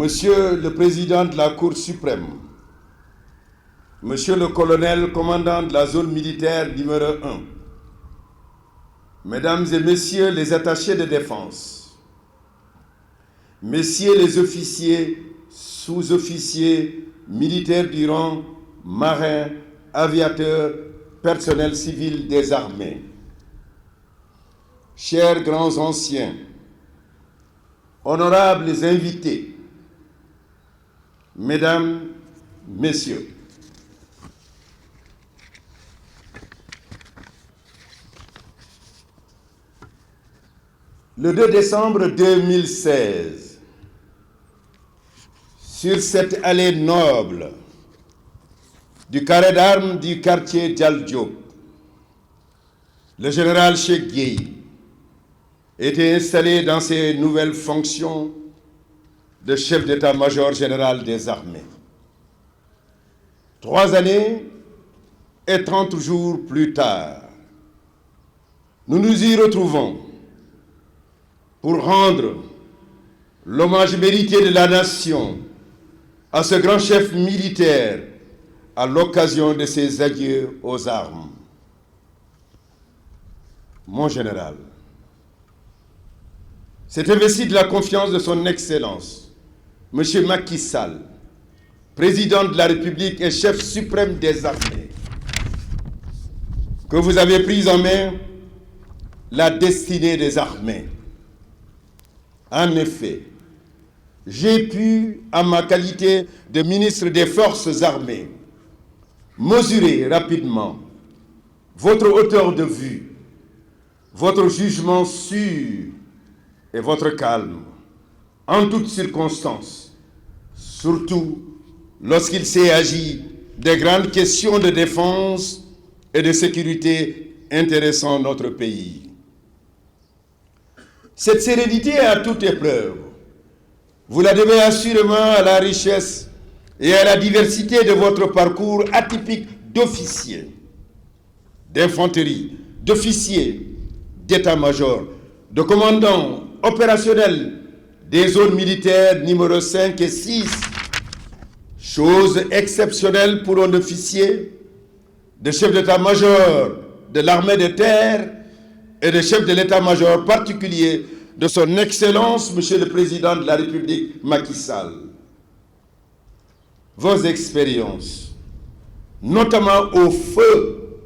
Monsieur le Président de la Cour suprême, Monsieur le colonel commandant de la zone militaire numéro 1, Mesdames et Messieurs les attachés de défense, Messieurs les officiers, sous-officiers, militaires du rang, marins, aviateurs, personnel civil des armées, chers grands anciens, honorables invités, Mesdames, Messieurs, le 2 décembre 2016, sur cette allée noble du carré d'armes du quartier Dial Diop, le général Cheikh Gueye était installé dans ses nouvelles fonctions de chef d'état-major général des armées. 3 années et 30 jours plus tard, nous nous y retrouvons pour rendre l'hommage mérité de la nation à ce grand chef militaire à l'occasion de ses adieux aux armes. Mon général, c'est investi de la confiance de son Excellence, M. Macky Sall, président de la République et chef suprême des armées, que vous avez pris en main la destinée des armées. En effet, j'ai pu, en ma qualité de ministre des Forces armées, mesurer rapidement votre hauteur de vue, votre jugement sûr et votre calme en toutes circonstances, surtout lorsqu'il s'est agi des grandes questions de défense et de sécurité intéressant notre pays. Cette sérénité à toute épreuve, vous la devez assurément à la richesse et à la diversité de votre parcours atypique d'officier, d'infanterie, d'officier, d'état-major, de commandant opérationnel des zones militaires numéro 5 et 6, chose exceptionnelle pour un officier, de chef d'état-major de l'armée de terre et de chef de l'état-major particulier de son Excellence, Monsieur le Président de la République, Macky Sall. Vos expériences, notamment au feu,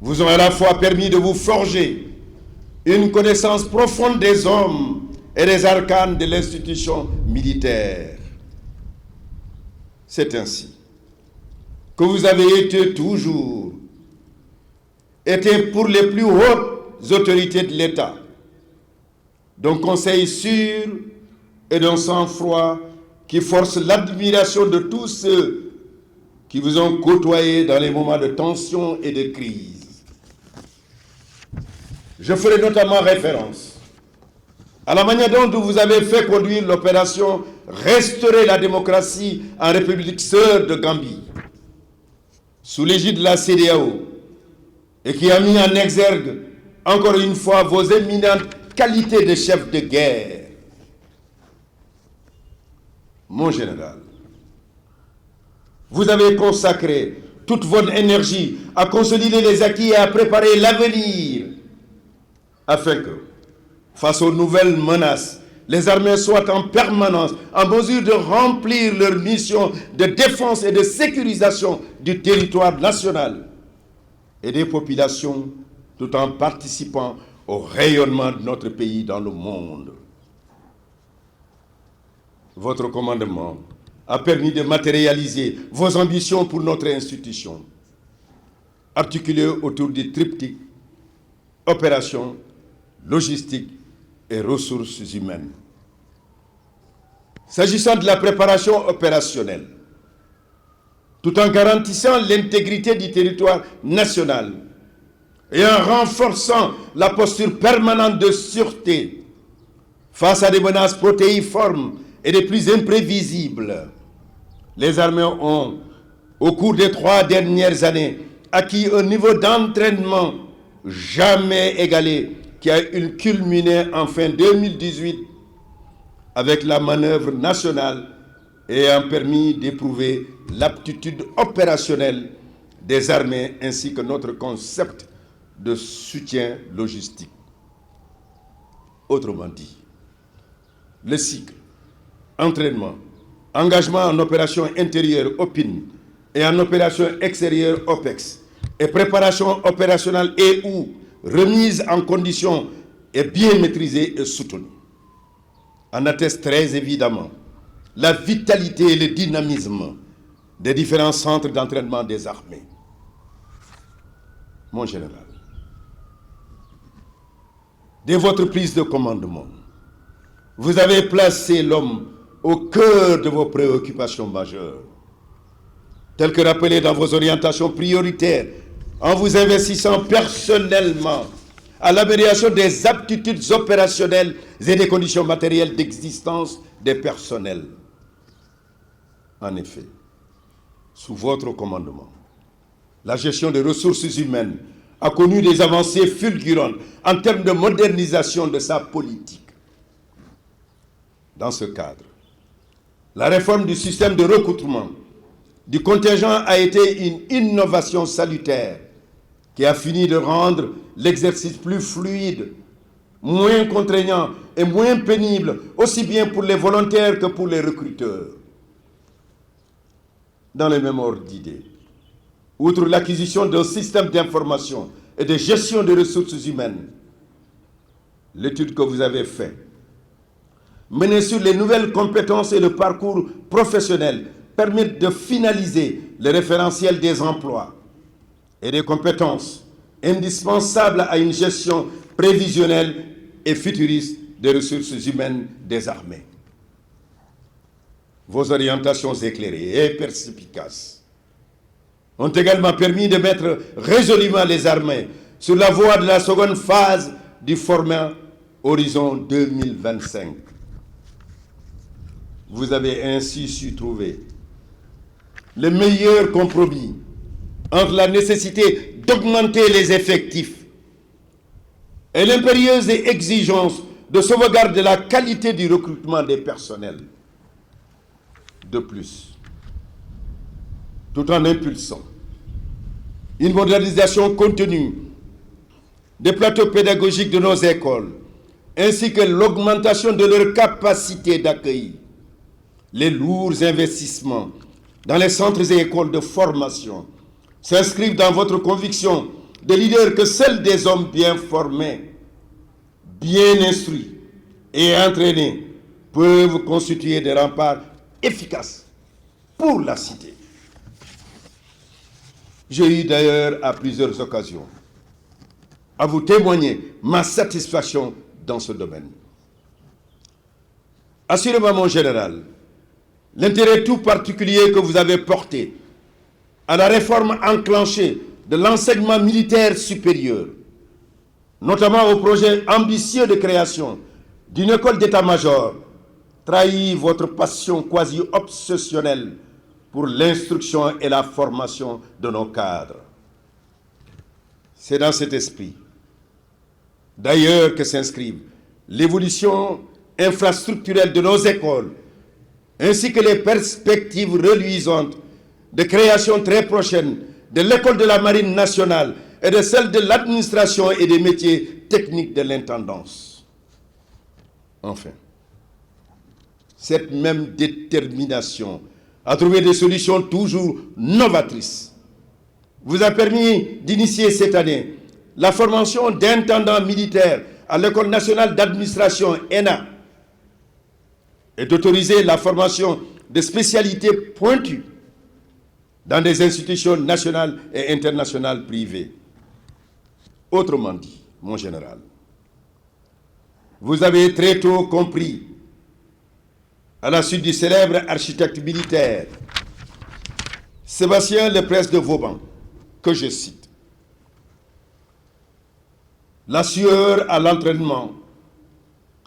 vous ont à la fois permis de vous forger une connaissance profonde des hommes et des arcanes de l'institution militaire. C'est ainsi que vous avez toujours été pour les plus hautes autorités de l'État, d'un conseil sûr et d'un sang-froid qui force l'admiration de tous ceux qui vous ont côtoyé dans les moments de tension et de crise. Je ferai notamment référence à la manière dont vous avez fait conduire l'opération Restaurer la démocratie en République sœur de Gambie, sous l'égide de la CEDEAO, et qui a mis en exergue, encore une fois, vos éminentes qualités de chef de guerre. Mon général, vous avez consacré toute votre énergie à consolider les acquis et à préparer l'avenir, afin que, face aux nouvelles menaces, les armées soient en permanence en mesure de remplir leur mission de défense et de sécurisation du territoire national et des populations, tout en participant au rayonnement de notre pays dans le monde. Votre commandement a permis de matérialiser vos ambitions pour notre institution, articulées autour du triptyque opération, logistique et ressources humaines. S'agissant de la préparation opérationnelle, tout en garantissant l'intégrité du territoire national et en renforçant la posture permanente de sûreté face à des menaces protéiformes et des plus imprévisibles, les armées ont, au cours des 3 dernières années, acquis un niveau d'entraînement jamais égalé qui a culminé en fin 2018 avec la manœuvre nationale ayant permis d'éprouver l'aptitude opérationnelle des armées ainsi que notre concept de soutien logistique. Autrement dit, le cycle, entraînement, engagement en opération intérieure OPIN et en opération extérieure OPEX et préparation opérationnelle et ou remise en condition est bien maîtrisée et soutenue. En atteste très évidemment la vitalité et le dynamisme des différents centres d'entraînement des armées. Mon général, dès votre prise de commandement, vous avez placé l'homme au cœur de vos préoccupations majeures, telles que rappelées dans vos orientations prioritaires, en vous investissant personnellement à l'amélioration des aptitudes opérationnelles et des conditions matérielles d'existence des personnels. En effet, sous votre commandement, la gestion des ressources humaines a connu des avancées fulgurantes en termes de modernisation de sa politique. Dans ce cadre, la réforme du système de recrutement du contingent a été une innovation salutaire qui a fini de rendre l'exercice plus fluide, moins contraignant et moins pénible, aussi bien pour les volontaires que pour les recruteurs. Dans le même ordre d'idées, outre l'acquisition d'un système d'information et de gestion des ressources humaines, l'étude que vous avez faite, menée sur les nouvelles compétences et le parcours professionnel, permet de finaliser le référentiel des emplois et des compétences indispensables à une gestion prévisionnelle et futuriste des ressources humaines des armées. Vos orientations éclairées et perspicaces ont également permis de mettre résolument les armées sur la voie de la seconde phase du format Horizon 2025. Vous avez ainsi su trouver le meilleur compromis entre la nécessité d'augmenter les effectifs et l'impérieuse exigence de sauvegarde de la qualité du recrutement des personnels. De plus, tout en impulsant une modernisation contenue des plateaux pédagogiques de nos écoles, ainsi que l'augmentation de leur capacité d'accueil, les lourds investissements dans les centres et écoles de formation s'inscrivent dans votre conviction de leader que seuls des hommes bien formés, bien instruits et entraînés peuvent constituer des remparts efficaces pour la cité. J'ai eu d'ailleurs à plusieurs occasions à vous témoigner ma satisfaction dans ce domaine. Assurément, mon général, l'intérêt tout particulier que vous avez porté à la réforme enclenchée de l'enseignement militaire supérieur, notamment au projet ambitieux de création d'une école d'état-major, trahit votre passion quasi obsessionnelle pour l'instruction et la formation de nos cadres. C'est dans cet esprit, d'ailleurs, que s'inscrivent l'évolution infrastructurelle de nos écoles, ainsi que les perspectives reluisantes de création très prochaine de l'école de la Marine nationale et de celle de l'administration et des métiers techniques de l'intendance. Enfin, cette même détermination à trouver des solutions toujours novatrices vous a permis d'initier cette année la formation d'intendants militaires à l'École nationale d'administration ENA et d'autoriser la formation de spécialités pointues dans des institutions nationales et internationales privées. Autrement dit, mon général, vous avez très tôt compris, à la suite du célèbre architecte militaire Sébastien Lepres de Vauban, que je cite, la sueur à l'entraînement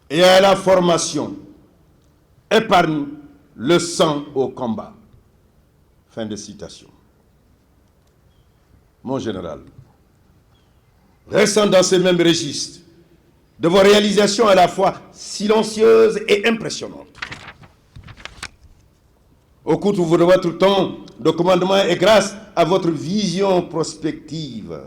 et à la formation épargne le sang au combat. Fin de citation. Mon général, restant dans ce même registre, de vos réalisations à la fois silencieuses et impressionnantes. Au cours de votre temps de commandement et grâce à votre vision prospective,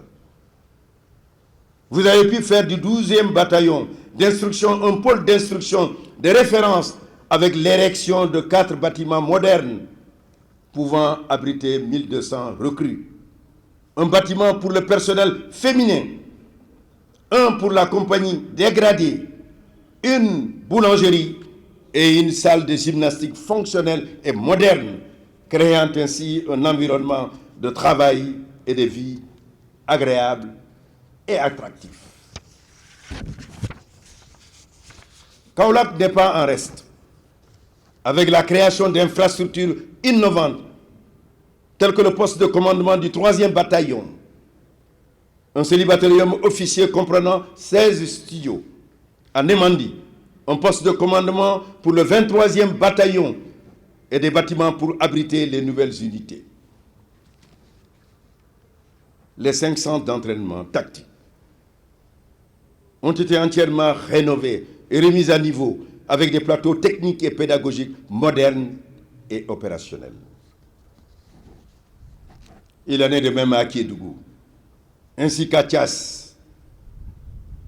vous avez pu faire du 12e bataillon d'instruction un pôle d'instruction de référence avec l'érection de 4 bâtiments modernes pouvant abriter 1200 recrues. Un bâtiment pour le personnel féminin, un pour la compagnie dégradée, une boulangerie et une salle de gymnastique fonctionnelle et moderne, créant ainsi un environnement de travail et de vie agréable et attractif. Kaolack n'est pas en reste. Avec la création d'infrastructures innovantes, telles que le poste de commandement du 3e bataillon, un célibatarium officier comprenant 16 studios à Nemandi, un poste de commandement pour le 23e bataillon et des bâtiments pour abriter les nouvelles unités. Les 5 centres d'entraînement tactique ont été entièrement rénovés et remis à niveau avec des plateaux techniques et pédagogiques modernes et opérationnels. Il en est de même à Kédougou, ainsi qu'à Thiès,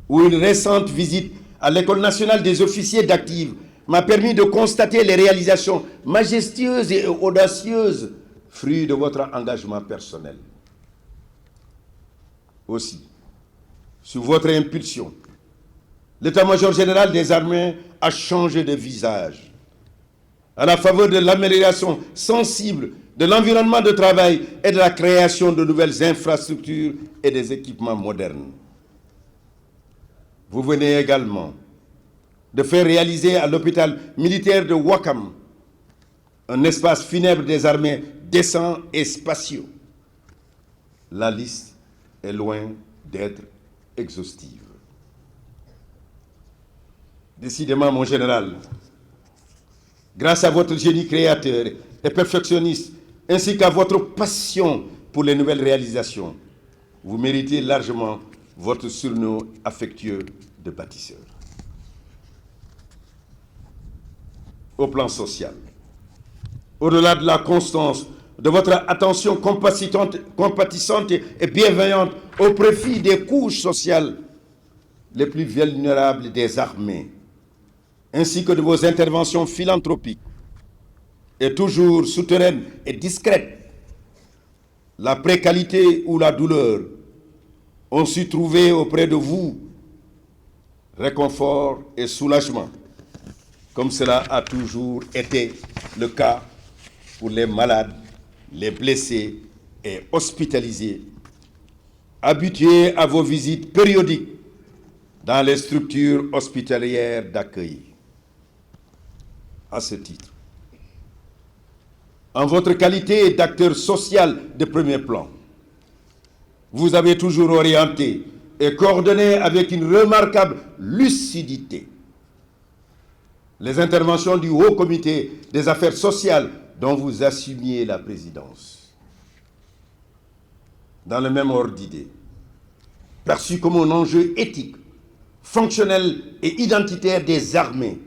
où une récente visite à l'École nationale des officiers d'active m'a permis de constater les réalisations majestueuses et audacieuses, fruits de votre engagement personnel. Aussi, sous votre impulsion, l'état-major général des armées a changé de visage. À la faveur de l'amélioration sensible de l'environnement de travail et de la création de nouvelles infrastructures et des équipements modernes. Vous venez également de faire réaliser à l'hôpital militaire de Ouakam un espace funèbre des armées décent et spacieux. La liste est loin d'être exhaustive. Décidément, mon général, grâce à votre génie créateur et perfectionniste, ainsi qu'à votre passion pour les nouvelles réalisations, vous méritez largement votre surnom affectueux de bâtisseur. Au plan social, au-delà de la constance de votre attention compatissante et bienveillante au profit des couches sociales les plus vulnérables des armées, ainsi que de vos interventions philanthropiques et toujours souterraines et discrètes, la précarité ou la douleur ont su trouver auprès de vous réconfort et soulagement, comme cela a toujours été le cas pour les malades, les blessés et hospitalisés, habitués à vos visites périodiques dans les structures hospitalières d'accueil. À ce titre, en votre qualité d'acteur social de premier plan, vous avez toujours orienté et coordonné avec une remarquable lucidité les interventions du Haut Comité des affaires sociales dont vous assumiez la présidence. Dans le même ordre d'idée, perçu comme un enjeu éthique, fonctionnel et identitaire des armées,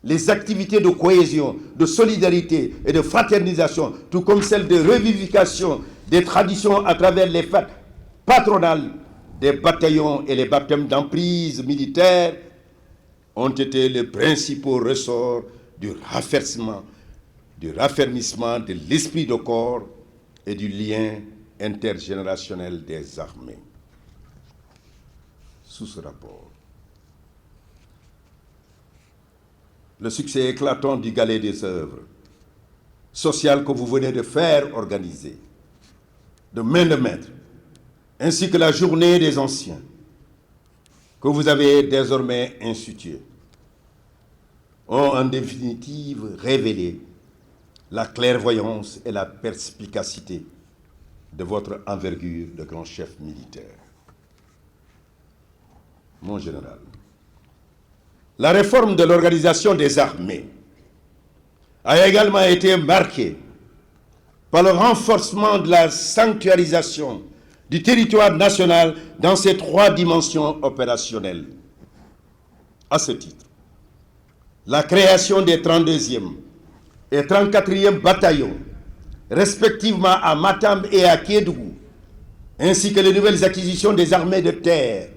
les activités de cohésion, de solidarité et de fraternisation, tout comme celles de revivification des traditions à travers les fêtes patronales des bataillons et les baptêmes d'emprise militaire, ont été les principaux ressorts du raffermissement de l'esprit de corps et du lien intergénérationnel des armées. Sous ce rapport, le succès éclatant du Galet des œuvres sociales que vous venez de faire organiser, de main de maître, ainsi que la journée des anciens, que vous avez désormais instituée, ont en définitive révélé la clairvoyance et la perspicacité de votre envergure de grand chef militaire. Mon général, la réforme de l'organisation des armées a également été marquée par le renforcement de la sanctuarisation du territoire national dans ses 3 dimensions opérationnelles. À ce titre, la création des 32e et 34e bataillons, respectivement à Matam et à Kédougou, ainsi que les nouvelles acquisitions des armées de terre,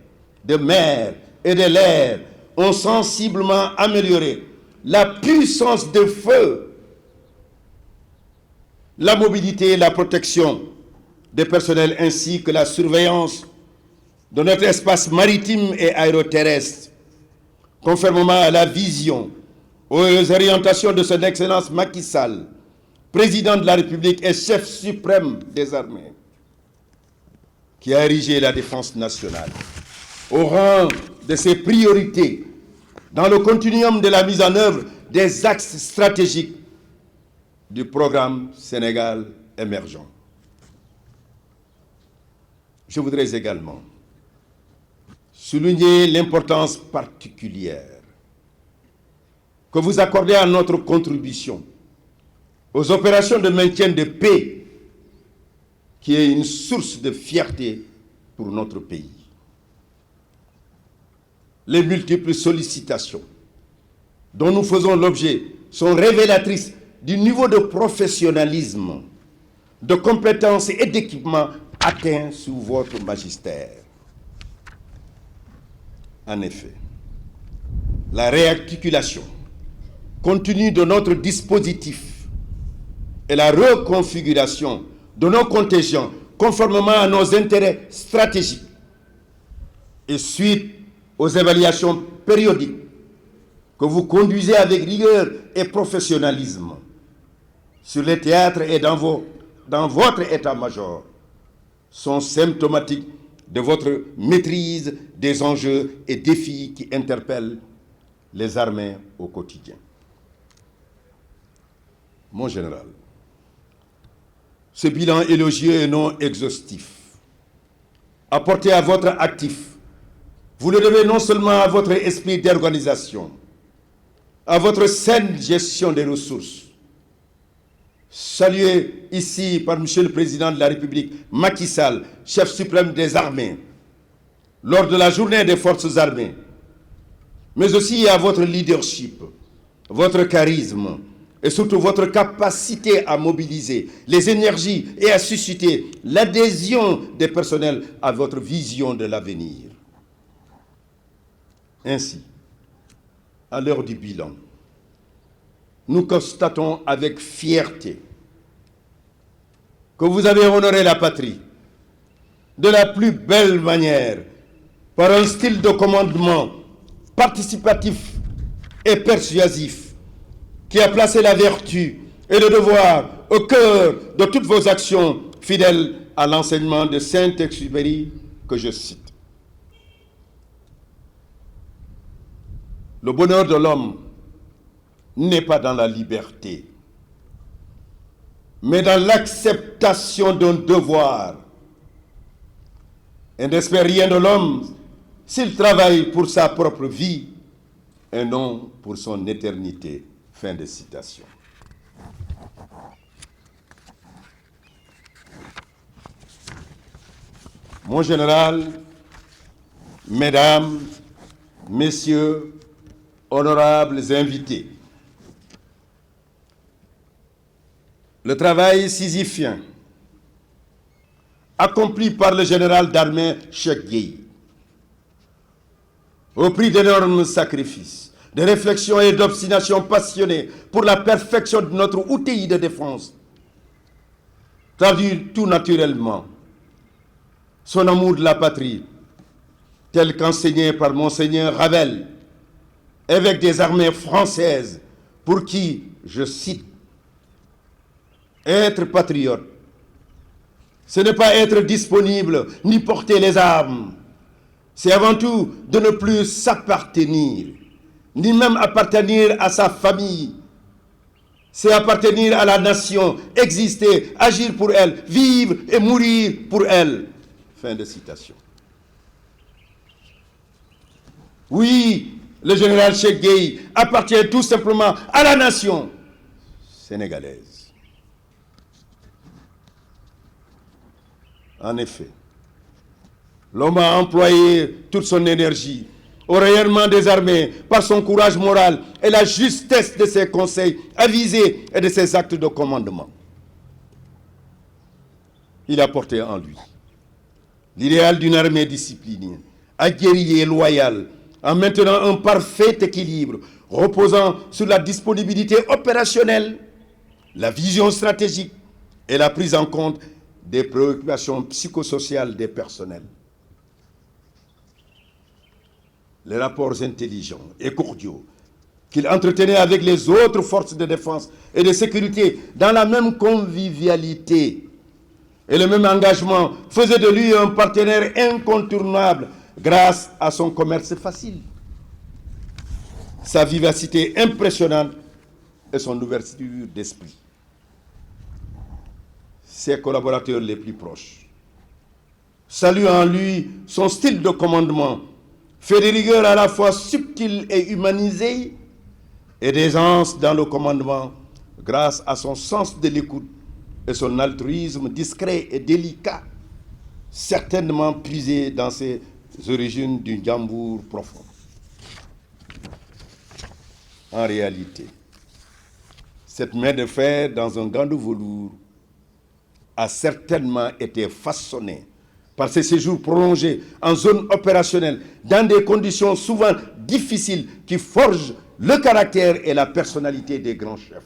de mer et de l'air, ont sensiblement amélioré la puissance de feu, la mobilité et la protection des personnels, ainsi que la surveillance de notre espace maritime et aéroterrestre, conformément à la vision, aux orientations de son Excellence Macky Sall, président de la République et chef suprême des armées, qui a érigé la défense nationale au rang de ses priorités dans le continuum de la mise en œuvre des axes stratégiques du programme Sénégal émergent. Je voudrais également souligner l'importance particulière que vous accordez à notre contribution aux opérations de maintien de paix, qui est une source de fierté pour notre pays. Les multiples sollicitations dont nous faisons l'objet sont révélatrices du niveau de professionnalisme, de compétences et d'équipement atteint sous votre magistère. En effet, la réarticulation continue de notre dispositif et la reconfiguration de nos contingents conformément à nos intérêts stratégiques et suite aux évaluations périodiques que vous conduisez avec rigueur et professionnalisme sur les théâtres et dans votre état-major sont symptomatiques de votre maîtrise des enjeux et défis qui interpellent les armées au quotidien. Mon général, ce bilan élogieux et non exhaustif, apporté à votre actif, vous le devez non seulement à votre esprit d'organisation, à votre saine gestion des ressources, salué ici par M. le Président de la République, Macky Sall, chef suprême des armées, lors de la journée des forces armées, mais aussi à votre leadership, votre charisme et surtout votre capacité à mobiliser les énergies et à susciter l'adhésion des personnels à votre vision de l'avenir. Ainsi, à l'heure du bilan, nous constatons avec fierté que vous avez honoré la patrie de la plus belle manière par un style de commandement participatif et persuasif qui a placé la vertu et le devoir au cœur de toutes vos actions, fidèles à l'enseignement de Saint-Exupéry que je cite. Le bonheur de l'homme n'est pas dans la liberté, mais dans l'acceptation d'un devoir. Et n'espère rien de l'homme s'il travaille pour sa propre vie et non pour son éternité. Fin de citation. Mon général, mesdames, messieurs, honorables invités, le travail sisyphien accompli par le général d'armée Cheikh Gueye, au prix d'énormes sacrifices, de réflexions et d'obstination passionnée pour la perfection de notre outil de défense, traduit tout naturellement son amour de la patrie, tel qu'enseigné par Monseigneur Ravel, évêque des armées françaises, pour qui, je cite, être patriote, ce n'est pas être disponible ni porter les armes, c'est avant tout de ne plus s'appartenir, ni même appartenir à sa famille. C'est appartenir à la nation, exister, agir pour elle, vivre et mourir pour elle. Fin de citation. Oui, le général Cheikh Gueye appartient tout simplement à la nation sénégalaise. En effet, l'homme a employé toute son énergie au rayonnement des armées par son courage moral et la justesse de ses conseils avisés et de ses actes de commandement. Il a porté en lui l'idéal d'une armée disciplinée, aguerrie et loyale, en maintenant un parfait équilibre reposant sur la disponibilité opérationnelle, la vision stratégique et la prise en compte des préoccupations psychosociales des personnels. Les rapports intelligents et cordiaux qu'il entretenait avec les autres forces de défense et de sécurité dans la même convivialité et le même engagement faisaient de lui un partenaire incontournable grâce à son commerce facile, sa vivacité impressionnante et son ouverture d'esprit. Ses collaborateurs les plus proches saluent en lui son style de commandement, fait de rigueur à la fois subtil et humanisé, et d'aisance dans le commandement grâce à son sens de l'écoute et son altruisme discret et délicat, certainement puisé dans ses origines du Njambur profond. En réalité, cette main de fer dans un gant de velours a certainement été façonnée par ces séjours prolongés en zone opérationnelle dans des conditions souvent difficiles qui forgent le caractère et la personnalité des grands chefs.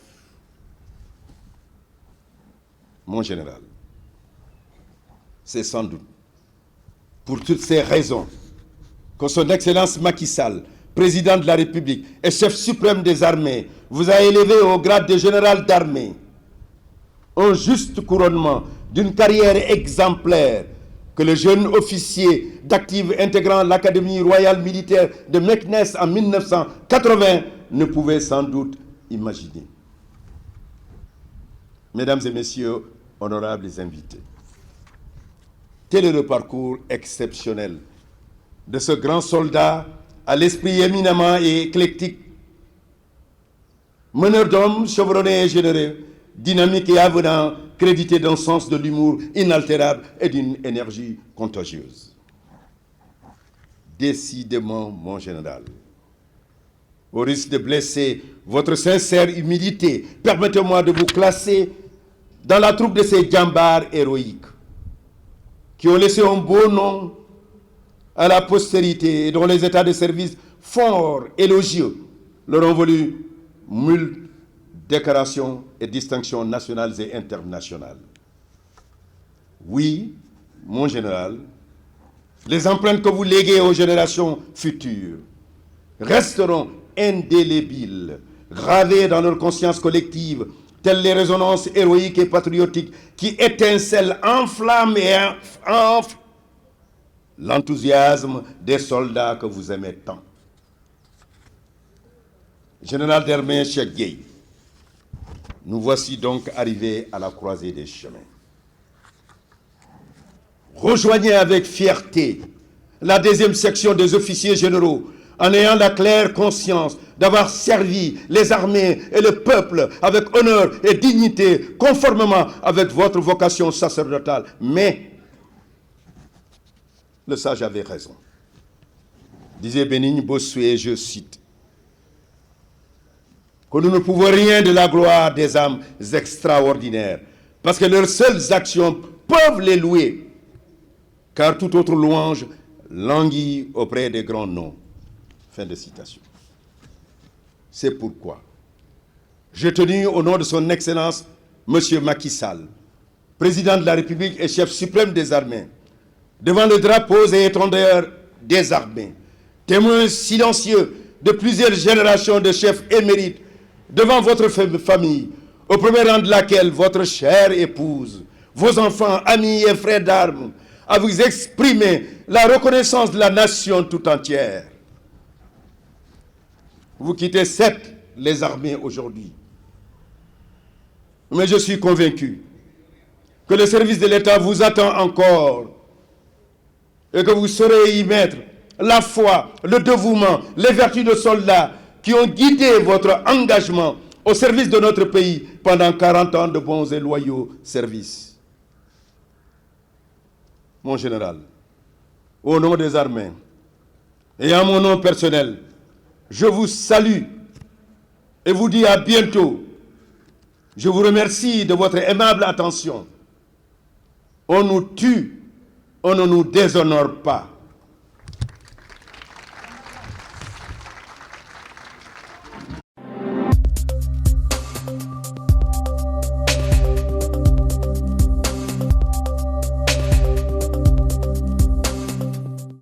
Mon général, c'est sans doute pour toutes ces raisons que son Excellence Macky Sall, président de la République et chef suprême des armées, vous a élevé au grade de général d'armée. Un juste couronnement d'une carrière exemplaire que le jeune officier d'active intégrant l'Académie royale militaire de Meknès en 1980 ne pouvait sans doute imaginer. Mesdames et messieurs, honorables invités, tel est le parcours exceptionnel de ce grand soldat à l'esprit éminemment et éclectique, meneur d'hommes chevronné et généreux, dynamique et avenant, crédité d'un sens de l'humour inaltérable et d'une énergie contagieuse. Décidément, mon général, au risque de blesser votre sincère humilité, permettez-moi de vous classer dans la troupe de ces djambars héroïques qui ont laissé un beau nom à la postérité et dont les états de service forts, élogieux, leur ont valu multiples décorations et distinctions nationales et internationales. Oui, mon général, les empreintes que vous léguez aux générations futures resteront indélébiles, gravées dans leur conscience collective, telles les résonances héroïques et patriotiques qui étincellent, enflamment et enflent l'enthousiasme des soldats que vous aimez tant. Général d'armée Cheikh Gueye, nous voici donc arrivés à la croisée des chemins. Rejoignez avec fierté la deuxième section des officiers généraux en ayant la claire conscience d'avoir servi les armées et le peuple avec honneur et dignité, conformément avec votre vocation sacerdotale. Mais le sage avait raison. Disait Bénigne Bossuet, je cite, que nous ne pouvons rien de la gloire des âmes extraordinaires, parce que leurs seules actions peuvent les louer, car toute autre louange languit auprès des grands noms. Fin de citation. C'est pourquoi j'ai tenu au nom de son Excellence, M. Macky Sall, président de la République et chef suprême des armées, devant le drapeau et étendard des armées, témoin silencieux de plusieurs générations de chefs émérites, devant votre famille, au premier rang de laquelle votre chère épouse, vos enfants, amis et frères d'armes, à vous exprimer la reconnaissance de la nation tout entière. Vous quittez certes les armées aujourd'hui, mais je suis convaincu que le service de l'État vous attend encore et que vous saurez y mettre la foi, le dévouement, les vertus de soldats qui ont guidé votre engagement au service de notre pays pendant 40 ans de bons et loyaux services. Mon général, au nom des armées, Et en mon nom personnel, je vous salue et vous dis à bientôt. Je vous remercie de votre aimable attention. On nous tue, on ne nous déshonore pas.